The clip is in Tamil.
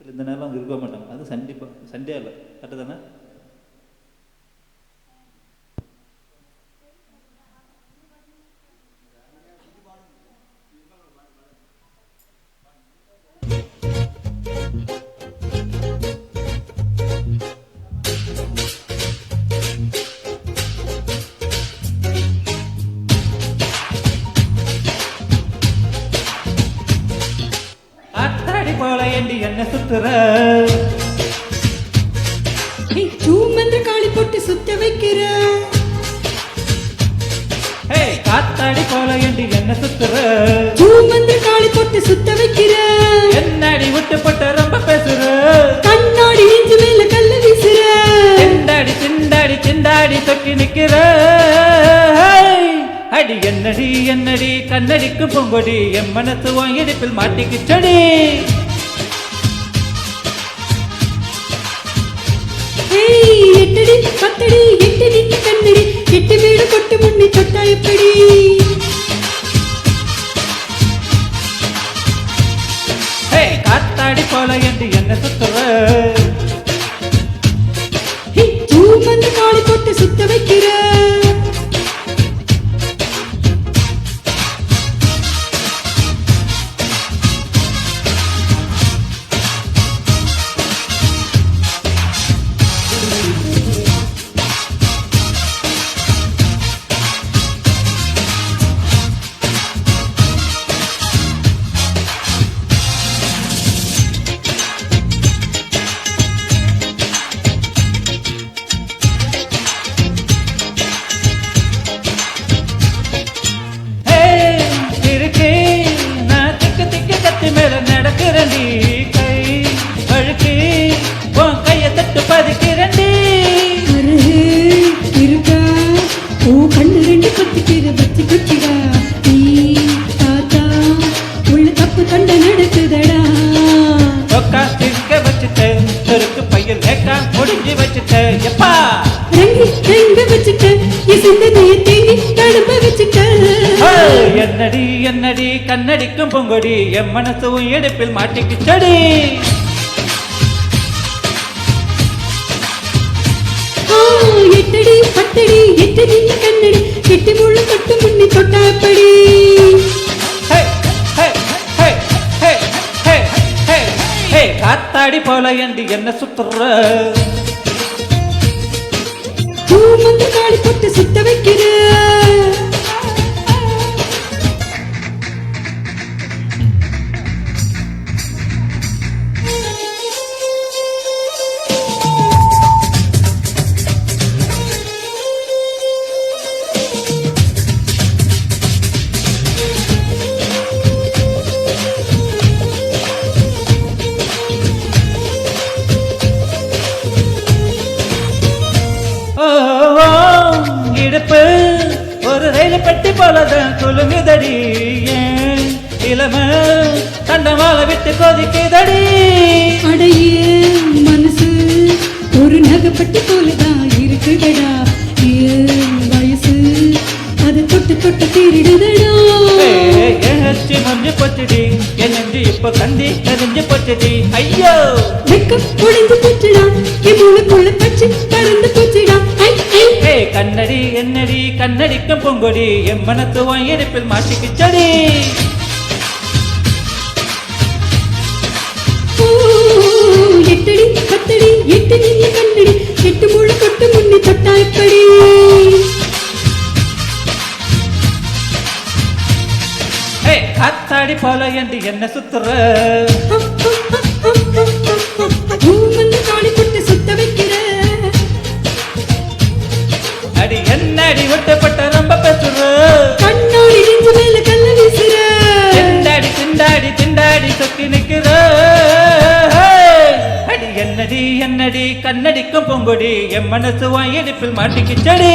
இந்த நேரம் அவங்க இருக்க மாட்டாங்க. அது சண்டே இல்லை, கரெக்டு தானே? என்ன சுத்துற சூமந்திர காளி போட்டு சுத்த வைக்கிற காத்தாடி போல என்று என்ன சுத்துற சூமந்திர காளி போட்டு சுத்த வைக்கிற என்னடி விட்டு போட்ட ரொம்ப பேசுற கண்ணாடி நெஞ்சு மேல கல்ல வீசுற திண்டாடி திண்டாடி திண்டாடி தொக்கி நிக்கிற அடி என்னடி என்னடி கண்ணடிக்கு பொங்கொடி என் மனசு வாங்கிடிப்பில் மாட்டிக்கிச்சடி எட்டடி பத்தடி எட்டு நீங்க கண்ணடி எட்டு வீடு கொட்டு முன்னி தொட்டா எப்படி காத்தாடி போல என்று என்ன சுத்துற சூமந்திர காளி போட்டு சுத்த வைக்கிற மேல நடக்கிறண்டி கை அழுக்கி உன் கைய தட்டு பதிக்கிறண்டி இருக்கா ஓ கண்ணு ரெண்டு பத்திக்கிற பத்தி குச்சிடா நீ தாத்தா உள்ள தப்பு கண்ட நடக்குதடா சொக்கா சிரிக்க வச்சுட்ட செருக்கு பையன் லேக்கா முடிஞ்சு வச்சுட்ட எப்பா ரெங்க வச்சுட்ட சிந்தனைய தேங்கி தடுப்ப வச்சுட்ட என்னடி என்னடி கண்ணடிக்கும் பொங்கொடி என் மனசும் எடுப்பில் மாட்டிக்கிச்சடி எட்டடி பத்தடி எட்டு நீங்க கண்ணடி எட்டு முள்ள தொட்டு முன்னி தொட்டாப்படி காத்தாடி போல என்று என்ன சுத்துற சூமந்திர காளி போட்டு சுத்த வைக்கிற இடுப்பு ஒரு ரயில் பெட்டி போலதான் குலுங்குதடி இளம தண்டமால விட்டு கொதிக்குதடி அடைய மனசு ஒரு நகைப்பட்டி போலதான் இருக்குதடா வயசு அது தொட்டு தொட்டு தீரிடுதடா ஏச்சி மஞ்சு போச்சுடி என் நெஞ்சு இப்ப கண்டி கரிஞ்சு போச்சுடி ஐயோ வெக்கம் ஒளிஞ்சு போச்சுடா என் மூளைக்குள்ள பச்சு பறந்து போச்சுடா கண்ணடி என்னடி கண்ணடிக்கும் பொங்கொடி என் மனத்து வாங்கிருப்பில் மாட்டிக்கிச்சடி எட்டடி பத்தடி எட்டு நீங்க கண்ணடி எட்டு மூளை கொட்டு முன்னி தொட்டா எப்படி காத்தாடி போல என்று என்ன சுத்துற சூமந்திர காளி போட்டு சுத்த வைக்கிற அடி என்னடி விட்டப்பட்ட ரொம்ப பேசுற கண்ணாடி நெஞ்சு மேல கல்ல வீசுற திண்டாடி திண்டாடி திண்டாடி சொக்கி நிக்கிற அடி என்னடி என்னடி கண்ணடிக்கும் பொங்கொடி என் மனசு வாங்கிடிப்பில் மாட்டிக்கிச்சடி